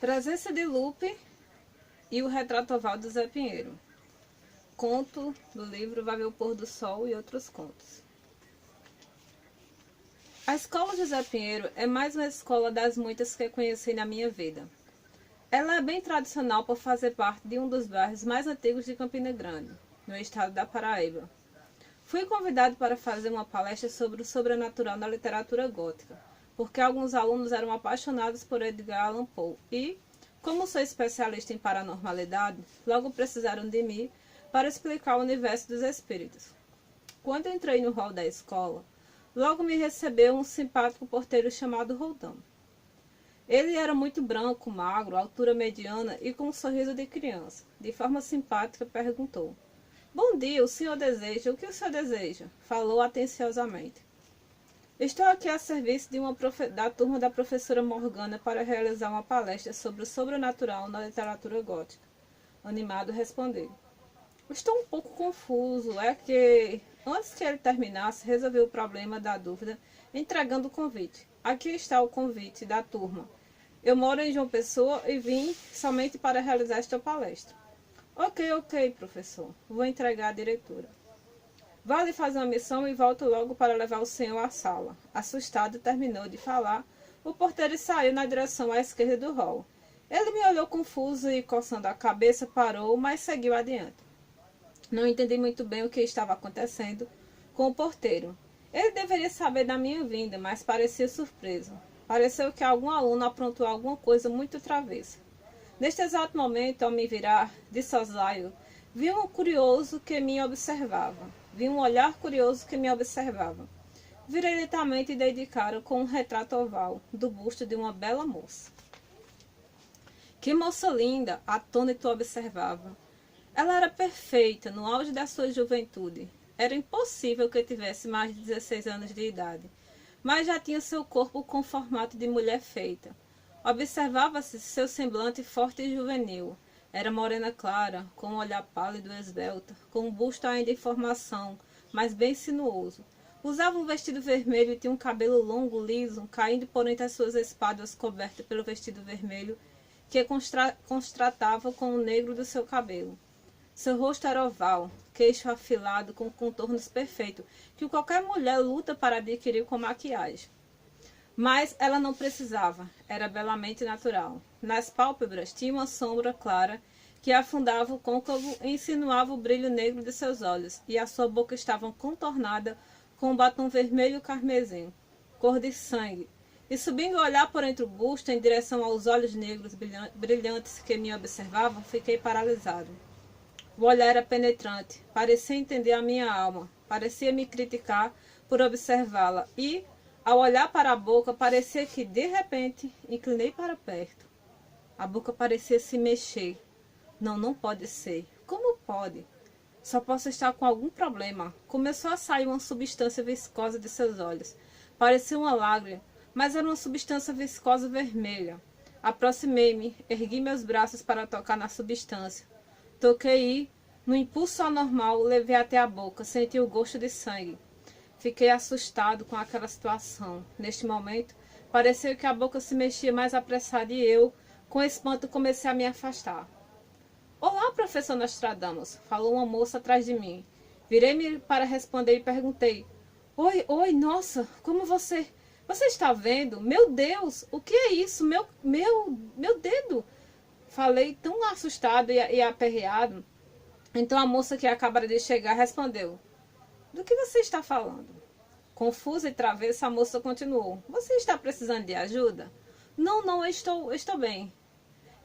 Presença de Lupe e o retrato oval do Zé Pinheiro. Conto do livro Vai Ver o Pôr do Sol e outros contos. A escola José Pinheiro é mais uma escola das muitas que conheci na minha vida. Ela é bem tradicional por fazer parte de um dos bairros mais antigos de Campina Grande, no estado da Paraíba. Fui convidado para fazer uma palestra sobre o sobrenatural na literatura gótica, porque alguns alunos eram apaixonados por Edgar Allan Poe e, como sou especialista em paranormalidade, logo precisaram de mim para explicar o universo dos espíritos. Quando entrei no hall da escola, logo me recebeu um simpático porteiro chamado Roldão. Ele era muito branco, magro, altura mediana e com um sorriso de criança. De forma simpática, perguntou: "Bom dia, o senhor deseja? O que o senhor deseja?" Falou atenciosamente. "Estou aqui a serviço da turma da professora Morgana para realizar uma palestra sobre o sobrenatural na literatura gótica." Animado, respondeu: "Estou um pouco confuso. É que, antes que ele terminasse, resolvi o problema da dúvida entregando o convite. Aqui está o convite da turma. Eu moro em João Pessoa e vim somente para realizar esta palestra." Ok, professor. Vou entregar à diretora." "Vá lhe fazer uma missão e volto logo para levar o senhor à sala." Assustado, terminou de falar. O porteiro saiu na direção à esquerda do hall. Ele me olhou confuso e, coçando a cabeça, parou, mas seguiu adiante. Não entendi muito bem o que estava acontecendo com o porteiro. Ele deveria saber da minha vinda, mas parecia surpreso. Pareceu que algum aluno aprontou alguma coisa muito travessa. Neste exato momento, ao me virar de soslaio, vi um olhar curioso que me observava. Virei lentamente e dei de cara com um retrato oval do busto de uma bela moça. Que moça linda! Atônito observava. Ela era perfeita, no auge da sua juventude. Era impossível que tivesse mais de 16 anos de idade, mas já tinha seu corpo com formato de mulher feita. Observava-se seu semblante forte e juvenil. Era morena clara, com um olhar pálido e esbelta, com um busto ainda em formação, mas bem sinuoso. Usava um vestido vermelho e tinha um cabelo longo, liso, caindo por entre as suas espáduas coberto pelo vestido vermelho, que contrastava com o negro do seu cabelo. Seu rosto era oval, queixo afilado com contornos perfeitos, que qualquer mulher luta para adquirir com maquiagem. Mas ela não precisava, era belamente natural. Nas pálpebras tinha uma sombra clara que afundava o côncavo e insinuava o brilho negro de seus olhos, e a sua boca estava contornada com um batom vermelho carmesim, cor de sangue. E subindo o olhar por entre o busto em direção aos olhos negros brilhantes que me observavam, fiquei paralisado. O olhar era penetrante, parecia entender a minha alma, parecia me criticar por observá-la e, ao olhar para a boca, parecia que, de repente, inclinei para perto. A boca parecia se mexer. Não pode ser. Como pode? Só posso estar com algum problema. Começou a sair uma substância viscosa de seus olhos. Parecia uma lágrima, mas era uma substância viscosa vermelha. Aproximei-me, ergui meus braços para tocar na substância. Toquei e, no impulso anormal, levei até a boca, senti o gosto de sangue. Fiquei assustado com aquela situação. Neste momento, pareceu que a boca se mexia mais apressada e eu, com espanto, comecei a me afastar. "Olá, professor Nostradamus", falou uma moça atrás de mim. Virei-me para responder e perguntei: Oi, nossa, como você... Você está vendo? Meu Deus, o que é isso? Meu dedo!" Falei tão assustado e aperreado. Então a moça que acabara de chegar respondeu: "Do que você está falando?" Confusa e travessa, a moça continuou: "Você está precisando de ajuda?" Não, eu estou bem."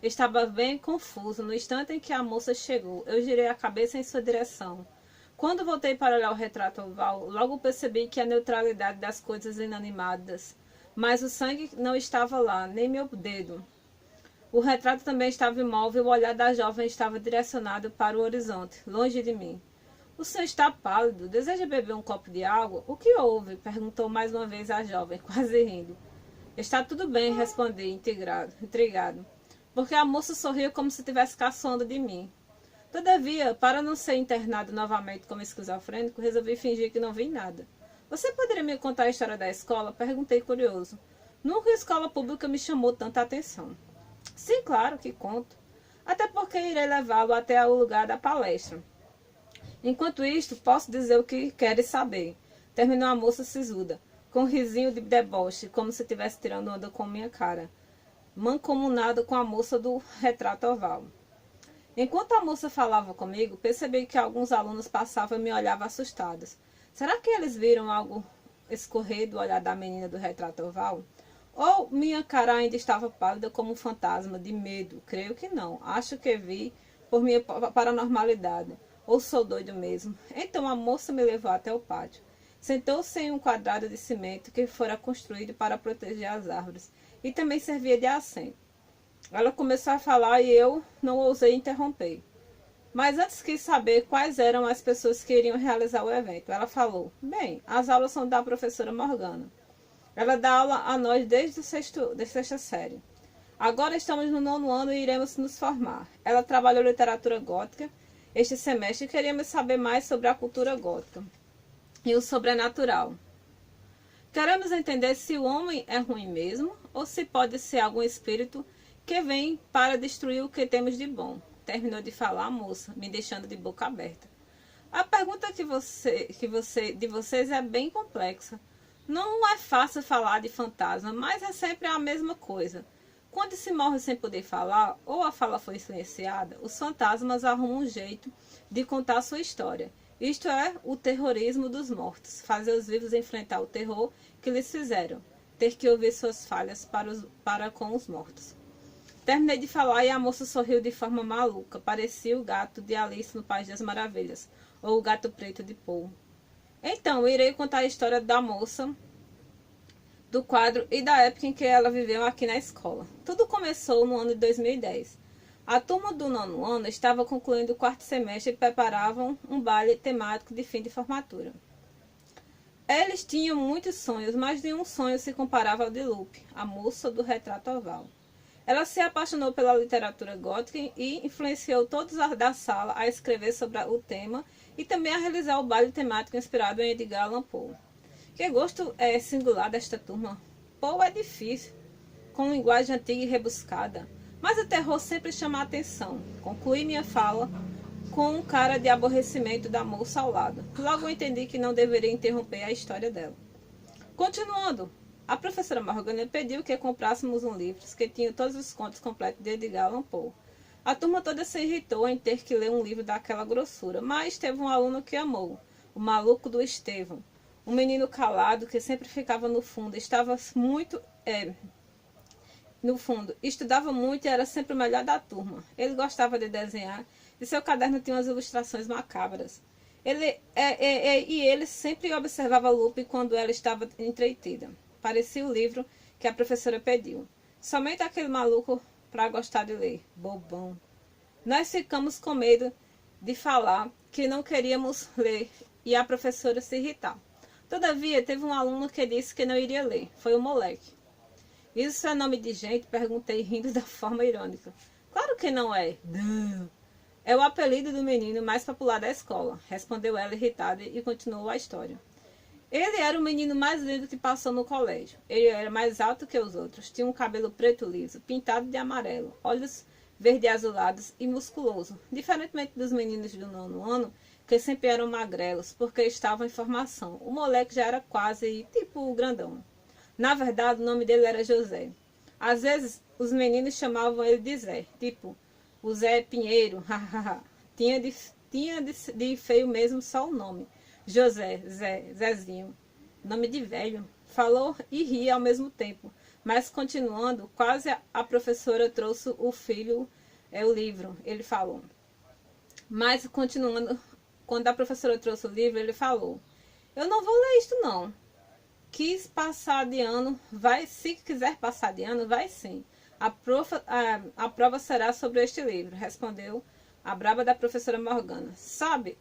Estava bem confuso. No instante em que a moça chegou, eu girei a cabeça em sua direção. Quando voltei para olhar o retrato oval, logo percebi que a neutralidade das coisas inanimadas, mas o sangue não estava lá, nem meu dedo. O retrato também estava imóvel e o olhar da jovem estava direcionado para o horizonte, longe de mim. "O senhor está pálido. Deseja beber um copo de água? O que houve?" perguntou mais uma vez a jovem, quase rindo. "Está tudo bem", respondi, intrigado, porque a moça sorriu como se estivesse caçoando de mim. Todavia, para não ser internado novamente como esquizofrênico, resolvi fingir que não vi nada. "Você poderia me contar a história da escola?" perguntei curioso. Nunca a escola pública me chamou tanta atenção. Sim, claro que conto. Até porque irei levá-lo até o lugar da palestra. Enquanto isto, posso dizer o que queres saber. Terminou a moça sisuda, com um risinho de deboche, como se estivesse tirando onda com minha cara, mancomunado com a moça do retrato oval. Enquanto a moça falava comigo, percebi que alguns alunos passavam e me olhavam assustados. Será que eles viram algo escorrer do olhar da menina do retrato oval? Ou minha cara ainda estava pálida como um fantasma, de medo? Creio que não. Acho que vi por minha paranormalidade. Ou sou doido mesmo? Então a moça me levou até o pátio. Sentou-se em um quadrado de cimento que fora construído para proteger as árvores e também servia de assento. Ela começou a falar e eu não ousei interromper. Mas antes quis saber quais eram as pessoas que iriam realizar o evento. Ela falou: bem, as aulas são da professora Morgana. Ela dá aula a nós desde a sexta série. Agora estamos no 9º ano e iremos nos formar. Ela trabalhou literatura gótica este semestre e queríamos saber mais sobre a cultura gótica e o sobrenatural. Queremos entender se o homem é ruim mesmo ou se pode ser algum espírito que vem para destruir o que temos de bom. Terminou de falar a moça, me deixando de boca aberta. A pergunta de vocês é bem complexa. Não é fácil falar de fantasma, mas é sempre a mesma coisa. Quando se morre sem poder falar, ou a fala foi silenciada, os fantasmas arrumam um jeito de contar sua história. Isto é o terrorismo dos mortos, fazer os vivos enfrentar o terror que lhes fizeram, ter que ouvir suas falhas para com os mortos. Terminei de falar e a moça sorriu de forma maluca, parecia o gato de Alice no País das Maravilhas, ou o gato preto de Poe. Então, irei contar a história da moça, do quadro e da época em que ela viveu aqui na escola. Tudo começou no ano de 2010. A turma do 9º ano estava concluindo o 4º semestre e preparavam um baile temático de fim de formatura. Eles tinham muitos sonhos, mas nenhum sonho se comparava ao de Lupe, a moça do retrato oval. Ela se apaixonou pela literatura gótica e influenciou todos da sala a escrever sobre o tema e também a realizar o baile temático inspirado em Edgar Allan Poe. Que gosto singular desta turma. Poe é difícil, com linguagem antiga e rebuscada, mas o terror sempre chama a atenção. Concluí minha fala com um cara de aborrecimento da moça ao lado. Logo entendi que não deveria interromper a história dela. Continuando, a professora Morgana pediu que comprássemos um livro que tinha todos os contos completos de Edgar Allan Poe. A turma toda se irritou em ter que ler um livro daquela grossura, mas teve um aluno que amou, o maluco do Estevão. Um menino calado que sempre ficava no fundo, estudava muito e era sempre o melhor da turma. Ele gostava de desenhar e seu caderno tinha umas ilustrações macabras. Ele sempre observava Lupe quando ela estava entretida. Parecia o livro que a professora pediu. Somente aquele maluco para gostar de ler. Bobão. Nós ficamos com medo de falar que não queríamos ler e a professora se irritar. Todavia, teve um aluno que disse que não iria ler. Foi o moleque. Isso é nome de gente? Perguntei, rindo da forma irônica. Claro que não é. Não. É o apelido do menino mais popular da escola, respondeu ela irritada e continuou a história. Ele era o menino mais lindo que passou no colégio. Ele era mais alto que os outros, tinha um cabelo preto liso, pintado de amarelo, olhos verde-azulados e musculoso, diferentemente dos meninos do 9º ano, que sempre eram magrelos, porque estavam em formação. O moleque já era quase tipo grandão. Na verdade, o nome dele era José. Às vezes, os meninos chamavam ele de Zé, tipo o Zé Pinheiro, hahaha. Tinha de feio mesmo só o nome. José, Zé, Zezinho. Nome de velho. Falou e ria ao mesmo tempo. Mas continuando, quase a professora trouxe o filho, o livro, ele falou. Mas continuando, quando a professora trouxe o livro, ele falou: eu não vou ler isto não. Quis passar de ano, vai, se quiser passar de ano, vai sim. A prova será sobre este livro, respondeu a braba da professora Morgana. Sabe,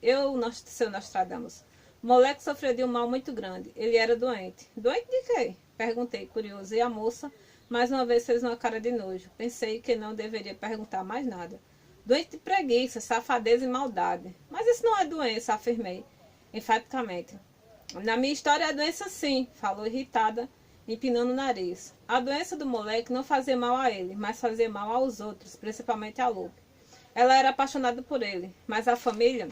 seu Nostradamus, o moleque sofreu de um mal muito grande. Ele era doente. Doente de quê? Perguntei, curioso. E a moça, mais uma vez, fez uma cara de nojo. Pensei que não deveria perguntar mais nada. Doente de preguiça, safadeza e maldade. Mas isso não é doença, afirmei, enfaticamente. Na minha história é doença sim, falou irritada empinando o nariz. A doença do moleque não fazia mal a ele, mas fazia mal aos outros, principalmente a Lupe. Ela era apaixonada por ele, mas a família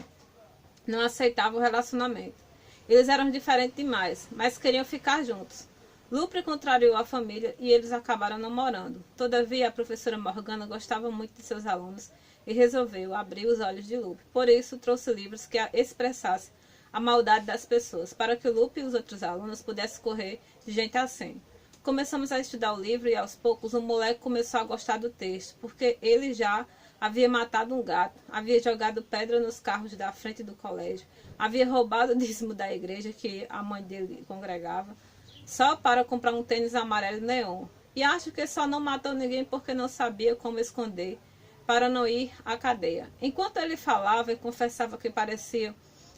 não aceitava o relacionamento. Eles eram diferentes demais, mas queriam ficar juntos. Lupe contrariou a família e eles acabaram namorando. Todavia, a professora Morgana gostava muito de seus alunos e resolveu abrir os olhos de Lupe. Por isso, trouxe livros que expressassem a maldade das pessoas, para que Lupe e os outros alunos pudessem correr de gente assim. Começamos a estudar o livro e, aos poucos, o moleque começou a gostar do texto, porque ele já havia matado um gato, havia jogado pedra nos carros da frente do colégio, havia roubado o dízimo da igreja que a mãe dele congregava, só para comprar um tênis amarelo neon. E acho que só não matou ninguém porque não sabia como esconder, para não ir à cadeia. Enquanto ele falava e confessava que parecia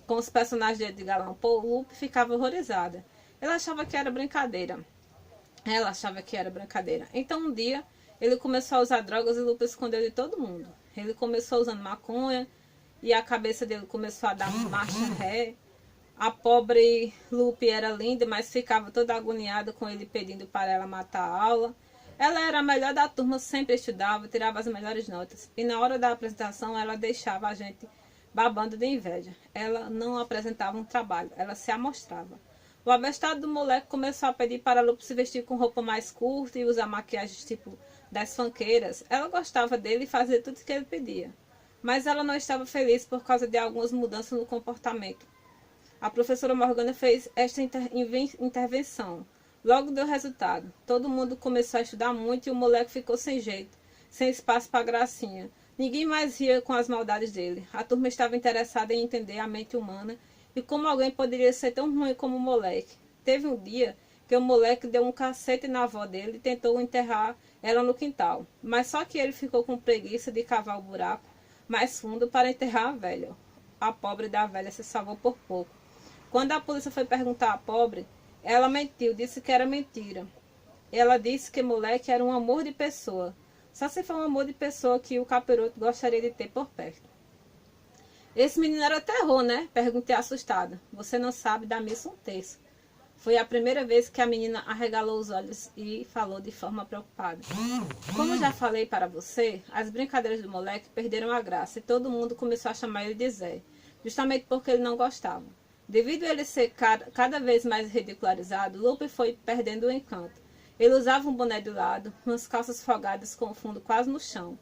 com os personagens de Edgar Allan Poe, Lupe ficava horrorizada. Ela achava que era brincadeira. Então um dia ele começou a usar drogas e Lupe escondeu de todo mundo. Ele começou usando maconha e a cabeça dele começou a dar marcha ré. A pobre Lupe era linda, mas ficava toda agoniada com ele pedindo para ela matar a aula. Ela era a melhor da turma, sempre estudava, tirava as melhores notas. E na hora da apresentação ela deixava a gente babando de inveja. Ela não apresentava um trabalho, ela se amostrava. O abestado do moleque começou a pedir para Lupe se vestir com roupa mais curta e usar maquiagens tipo das funkeiras. Ela gostava dele e fazia tudo o que ele pedia. Mas ela não estava feliz por causa de algumas mudanças no comportamento. A professora Morgana fez esta intervenção. Logo deu resultado. Todo mundo começou a estudar muito e o moleque ficou sem jeito, sem espaço para gracinha. Ninguém mais ria com as maldades dele. A turma estava interessada em entender a mente humana e como alguém poderia ser tão ruim como o moleque. Teve um dia que o moleque deu um cacete na avó dele e tentou enterrar ela no quintal. Mas só que ele ficou com preguiça de cavar o buraco mais fundo para enterrar a velha. A pobre da velha se salvou por pouco. Quando a polícia foi perguntar à pobre, ela mentiu, disse que era mentira. Ela disse que o moleque era um amor de pessoa. Só se for um amor de pessoa que o capiroto gostaria de ter por perto. Esse menino era terror, né? Perguntei assustada. Você não sabe da missa um terço. Foi a primeira vez que a menina arregalou os olhos e falou de forma preocupada. Como já falei para você, as brincadeiras do moleque perderam a graça e todo mundo começou a chamar ele de Zé, justamente porque ele não gostava. Devido a ele ser cada vez mais ridicularizado, Lupe foi perdendo o encanto. Ele usava um boné de lado, umas calças folgadas com o fundo quase no chão.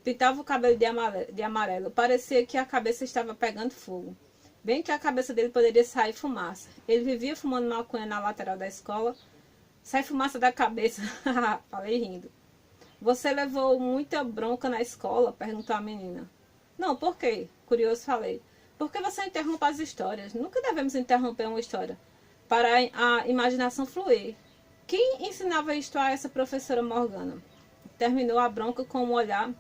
Pintava o cabelo de amarelo. Parecia que a cabeça estava pegando fogo. Bem que a cabeça dele poderia sair fumaça. Ele vivia fumando maconha na lateral da escola. Sai fumaça da cabeça. Falei rindo. Você levou muita bronca na escola? Perguntou a menina. Não, por quê? Curioso falei. Porque você interrompe as histórias. Nunca devemos interromper uma história para a imaginação fluir. Quem ensinava isto a essa professora Morgana? Terminou a bronca com um olhar.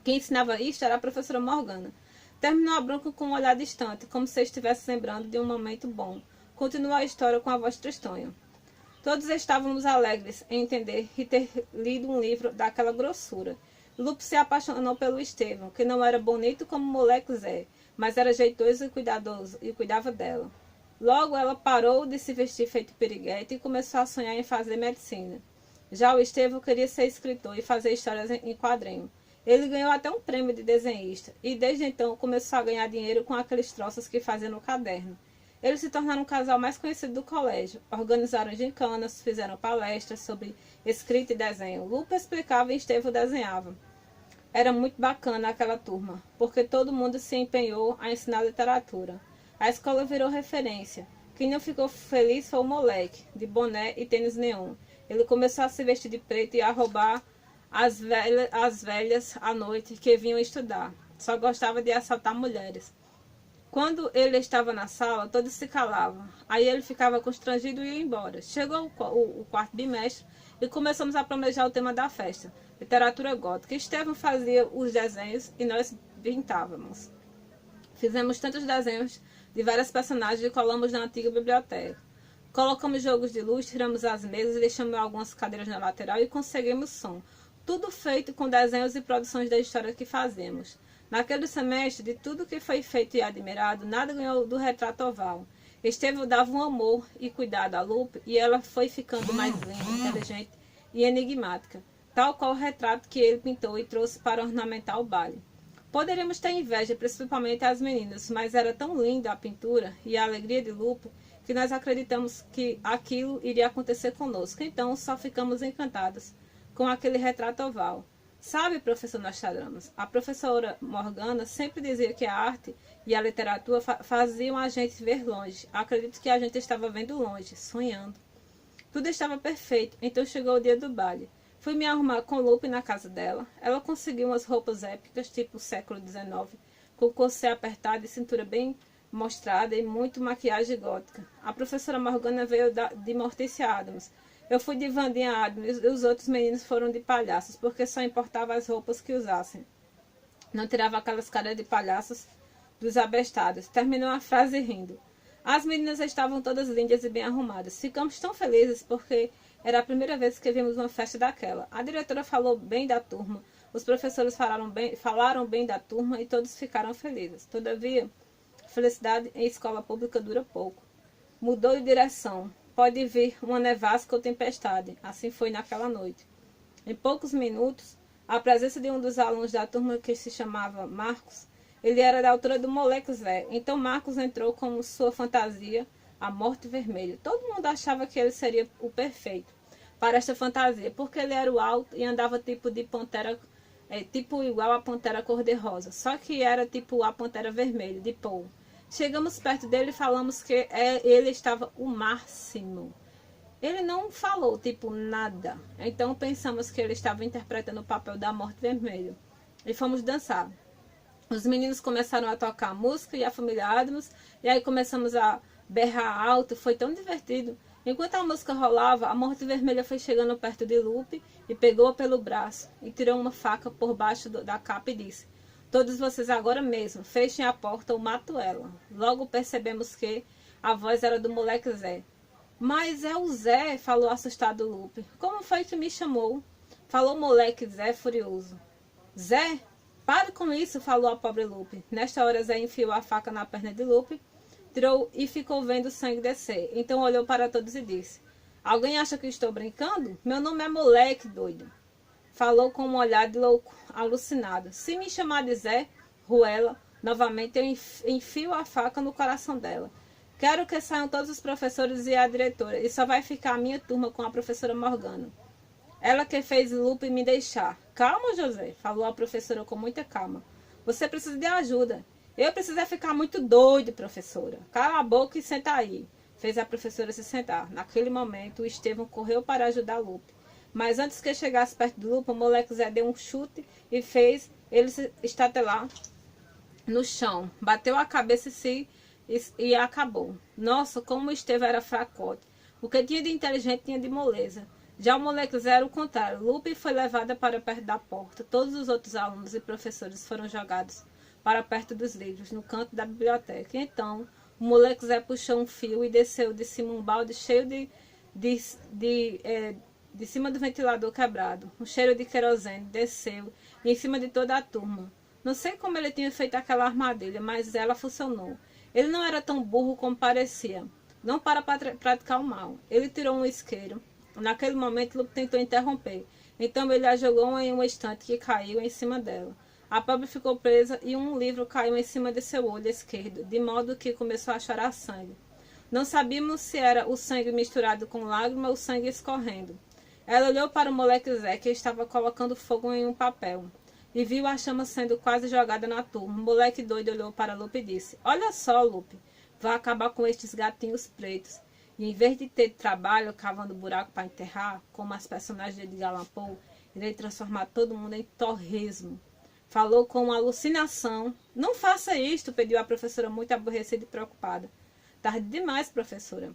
Quem ensinava isto era a professora Morgana. Terminou a bronca com um olhar distante, como se estivesse lembrando de um momento bom. Continuou a história com a voz tristonha. Todos estávamos alegres em entender e ter lido um livro daquela grossura. Lupe se apaixonou pelo Estevão, que não era bonito como o moleque Zé, mas era jeitoso e cuidadoso, e cuidava dela. Logo ela parou de se vestir feito piriguete e começou a sonhar em fazer medicina. Já o Estevão queria ser escritor e fazer histórias em quadrinho. Ele ganhou até um prêmio de desenhista e desde então começou a ganhar dinheiro com aqueles troços que fazia no caderno. Eles se tornaram o casal mais conhecido do colégio, organizaram gincanas, fizeram palestras sobre escrita e desenho. Lupe explicava e Estevão desenhava. Era muito bacana aquela turma, porque todo mundo se empenhou a ensinar literatura. A escola virou referência. Quem não ficou feliz foi o moleque, de boné e tênis neon. Ele começou a se vestir de preto e a roubar as velhas à noite que vinham estudar. Só gostava de assaltar mulheres. Quando ele estava na sala, todos se calavam. Aí ele ficava constrangido e ia embora. Chegou o quarto bimestre e começamos a planejar o tema da festa. Literatura gótica. Estevão fazia os desenhos e nós pintávamos. Fizemos tantos desenhos de várias personagens e colamos na antiga biblioteca. Colocamos jogos de luz, tiramos as mesas e deixamos algumas cadeiras na lateral e conseguimos som. Tudo feito com desenhos e produções da história que fazemos. Naquele semestre, de tudo que foi feito e admirado, nada ganhou do retrato oval. Estevão dava um amor e cuidado a Lupe e ela foi ficando mais linda, inteligente e enigmática, tal qual o retrato que ele pintou e trouxe para ornamentar o baile. Poderíamos ter inveja, principalmente as meninas, mas era tão linda a pintura e a alegria de Lupe que nós acreditamos que aquilo iria acontecer conosco. Então só ficamos encantadas com aquele retrato oval. Sabe, professor Nostradamus, a professora Morgana sempre dizia que a arte e a literatura faziam a gente ver longe. Acredito que a gente estava vendo longe, sonhando. Tudo estava perfeito, então chegou o dia do baile. Fui me arrumar com Lupe na casa dela. Ela conseguiu umas roupas épicas, tipo século XIX, com corset apertado e cintura bem mostrada e muito maquiagem gótica. A professora Morgana veio de Mortícia Adams. Eu fui de Vandinha Adams e os outros meninos foram de palhaços, porque só importava as roupas que usassem. Não tirava aquelas caras de palhaços dos abestados. Terminou a frase rindo. As meninas estavam todas lindas e bem arrumadas. Ficamos tão felizes porque era a primeira vez que vimos uma festa daquela. A diretora falou bem da turma, os professores falaram bem da turma e todos ficaram felizes. Todavia, felicidade em escola pública dura pouco. Mudou de direção. Pode vir uma nevasca ou tempestade. Assim foi naquela noite. Em poucos minutos, a presença de um dos alunos da turma que se chamava Marcos, ele era da altura do moleque Zé. Então Marcos entrou com sua fantasia, a morte vermelha. Todo mundo achava que ele seria o perfeito para esta fantasia, porque ele era o alto e andava tipo de pantera, tipo igual a pantera cor-de-rosa, só que era tipo a pantera vermelha, de Paul. Chegamos perto dele e falamos que ele estava o máximo. Ele não falou, tipo, nada. Então pensamos que ele estava interpretando o papel da morte vermelha. E fomos dançar. Os meninos começaram a tocar música e a família Adams. E aí começamos a berrar alto. Foi tão divertido. Enquanto a música rolava, a morte vermelha foi chegando perto de Lupe e pegou-a pelo braço. E tirou uma faca por baixo da capa e disse: todos vocês agora mesmo, fechem a porta ou mato ela. Logo percebemos que a voz era do moleque Zé. Mas é o Zé, falou assustado Lupe. Como foi que me chamou? Falou o moleque Zé furioso. Zé, pare com isso, falou a pobre Lupe. Nesta hora Zé enfiou a faca na perna de Lupe, tirou e ficou vendo o sangue descer. Então olhou para todos e disse: alguém acha que estou brincando? Meu nome é moleque, doido. Falou com um olhar de louco, alucinado. Se me chamar de Zé, Ruela, novamente eu enfio a faca no coração dela. Quero que saiam todos os professores e a diretora, e só vai ficar a minha turma com a professora Morgana. Ela que fez Lupe me deixar. Calma, José, falou a professora com muita calma. Você precisa de ajuda. Eu preciso ficar muito doido, professora. Cala a boca e senta aí. Fez a professora se sentar. Naquele momento, o Estevão correu para ajudar Lupe. Mas antes que chegasse perto do Lupe, o moleque Zé deu um chute e fez ele se estatelar no chão. Bateu a cabeça e acabou. Nossa, como o Estevão era fracote. O que tinha de inteligente tinha de moleza. Já o moleque Zé era o contrário. Lupe foi levada para perto da porta. Todos os outros alunos e professores foram jogados para perto dos livros, no canto da biblioteca. E então, o moleque Zé puxou um fio e desceu de cima um balde cheio de cima do ventilador quebrado. Um cheiro de querosene desceu em cima de toda a turma. Não sei como ele tinha feito aquela armadilha, mas ela funcionou. Ele não era tão burro como parecia. Não para praticar o mal. Ele tirou um isqueiro. Naquele momento, Lupe tentou interromper. Então ele a jogou em um estante que caiu em cima dela. A pobre ficou presa e um livro caiu em cima de seu olho esquerdo, de modo que começou a chorar sangue. Não sabíamos se era o sangue misturado com lágrima ou sangue escorrendo. Ela olhou para o moleque Zé, que estava colocando fogo em um papel, e viu a chama sendo quase jogada na turma. O moleque doido olhou para Lupe e disse: olha só, Lupe, vai acabar com estes gatinhos pretos. E em vez de ter trabalho cavando buraco para enterrar, como as personagens de Edgar Allan Poe, irei transformar todo mundo em torresmo. Falou com uma alucinação. Não faça isto, pediu a professora muito aborrecida e preocupada. Tarde demais, professora.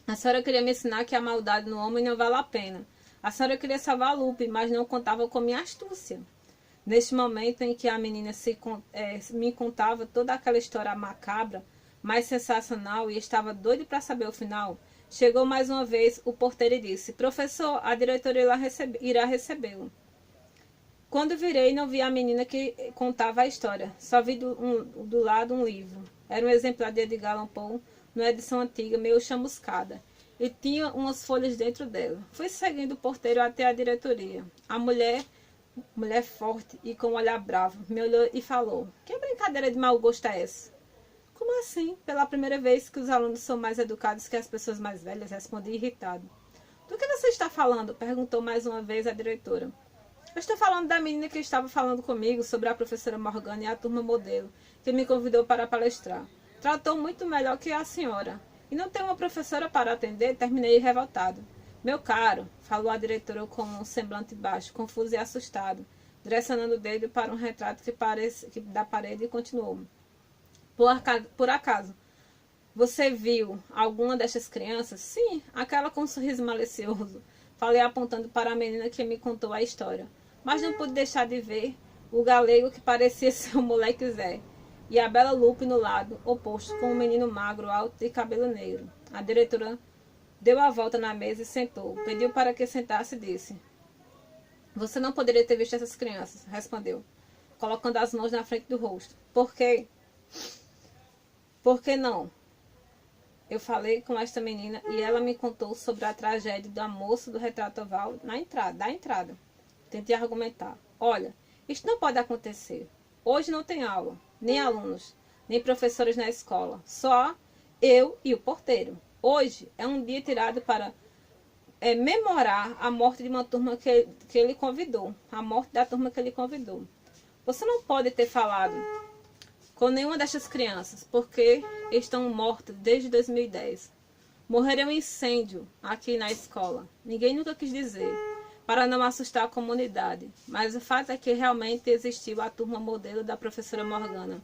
A senhora queria me ensinar que a maldade no homem não vale a pena. A senhora queria salvar a Lupe, mas não contava com minha astúcia. Neste momento em que a menina me contava toda aquela história macabra, mais sensacional, e estava doida para saber o final, chegou mais uma vez o porteiro e disse: professor, a diretora irá recebê-lo. Quando virei, não vi a menina que contava a história. Só vi do lado um livro. Era um exemplar de Edgar Allan Poe, numa edição antiga, meio chamuscada, e tinha umas folhas dentro dela. Fui seguindo o porteiro até a diretoria. A mulher forte e com um olhar bravo, me olhou e falou: "Que brincadeira de mau gosto é essa?" "Como assim? Pela primeira vez que os alunos são mais educados que as pessoas mais velhas", respondi irritado. "Do que você está falando?" perguntou mais uma vez a diretora. "Eu estou falando da menina que estava falando comigo sobre a professora Morgana e a turma modelo, que me convidou para palestrar. Tratou muito melhor que a senhora. E não tem uma professora para atender?" Terminei revoltado. "Meu caro", falou a diretora com um semblante baixo, confuso e assustado, direcionando o dedo para um retrato da parede, e continuou: Por acaso, você viu alguma destas crianças?" "Sim, aquela com um sorriso malicioso", falei apontando para a menina que me contou a história. Mas não pude deixar de ver o galego que parecia ser o moleque Zé, e a bela Lupe no lado oposto, com um menino magro, alto e cabelo negro. A diretora deu a volta na mesa e sentou. Pediu para que sentasse e disse: "Você não poderia ter visto essas crianças", respondeu, colocando as mãos na frente do rosto. "Por quê?" "Por que não?" Eu falei com esta menina e ela me contou sobre a tragédia da moça do retrato oval da entrada. Tentei argumentar: "Olha, isto não pode acontecer. Hoje não tem aula, nem alunos, nem professores na escola. Só eu e o porteiro. Hoje é um dia tirado para memorar a morte de uma turma que ele convidou. A morte da turma que ele convidou. Você não pode ter falado com nenhuma destas crianças, porque estão mortas desde 2010. Morreram em incêndio aqui na escola. Ninguém nunca quis dizer, para não assustar a comunidade. Mas o fato é que realmente existiu a turma modelo da professora Morgana.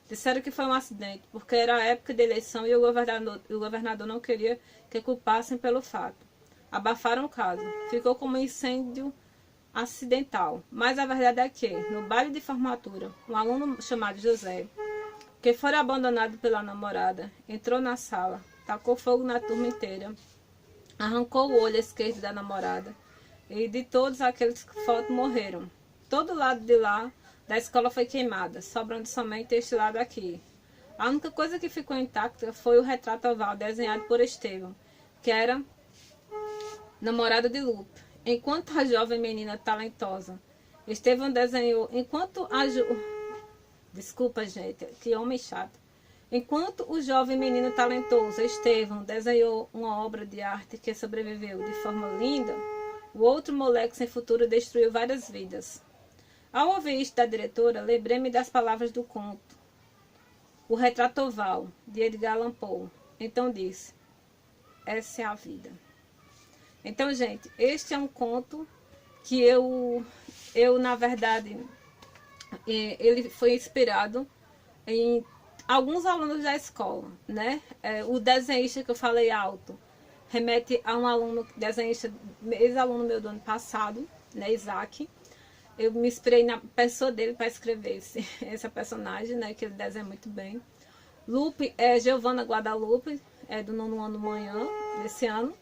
Disseram que foi um acidente, porque era a época de eleição e o governador não queria que culpassem pelo fato. Abafaram o caso. Ficou como um incêndio acidental. Mas a verdade é que, no baile de formatura, um aluno chamado José, que fora abandonado pela namorada, entrou na sala, tacou fogo na turma inteira, arrancou o olho esquerdo da namorada, e de todos aqueles que foto morreram. Todo lado de lá da escola foi queimada, sobrando somente este lado aqui. A única coisa que ficou intacta foi o retrato oval desenhado por Estevão, que era namorado de Lupe. Enquanto a jovem menina talentosa Estevão desenhou, Desculpa, gente, que homem chato. Enquanto o jovem menino talentoso Estevão desenhou uma obra de arte que sobreviveu de forma linda, o outro moleque sem futuro destruiu várias vidas. Ao ouvir isto da diretora, lembrei-me das palavras do conto O Retrato Oval, de Edgar Allan Poe. Então disse: "Essa é a vida." Então, gente, este é um conto que eu na verdade, ele foi inspirado em alguns alunos da escola, né? O desenhista que eu falei alto remete a um aluno, desenhista, ex-aluno meu do ano passado, né, Isaac. Eu me inspirei na pessoa dele para escrever essa personagem, né, que ele desenha muito bem. Lupe é Giovanna Guadalupe, do 9º ano manhã desse ano.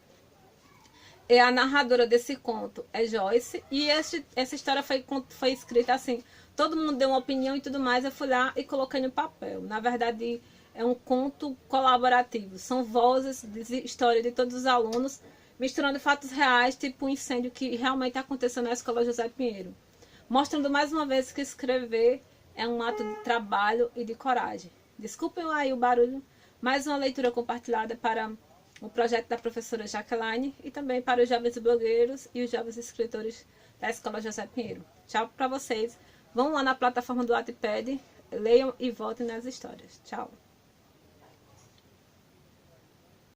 E a narradora desse conto é Joyce. E essa história foi escrita assim, todo mundo deu uma opinião e tudo mais, eu fui lá e coloquei no papel. Na verdade, é um conto colaborativo. São vozes de história de todos os alunos, misturando fatos reais, tipo um incêndio que realmente aconteceu na Escola José Pinheiro. Mostrando mais uma vez que escrever é um ato de trabalho e de coragem. Desculpem aí o barulho. Mais uma leitura compartilhada para o projeto da professora Jaqueline e também para os jovens blogueiros e os jovens escritores da Escola José Pinheiro. Tchau para vocês. Vão lá na plataforma do Wattpad, leiam e votem nas histórias. Tchau.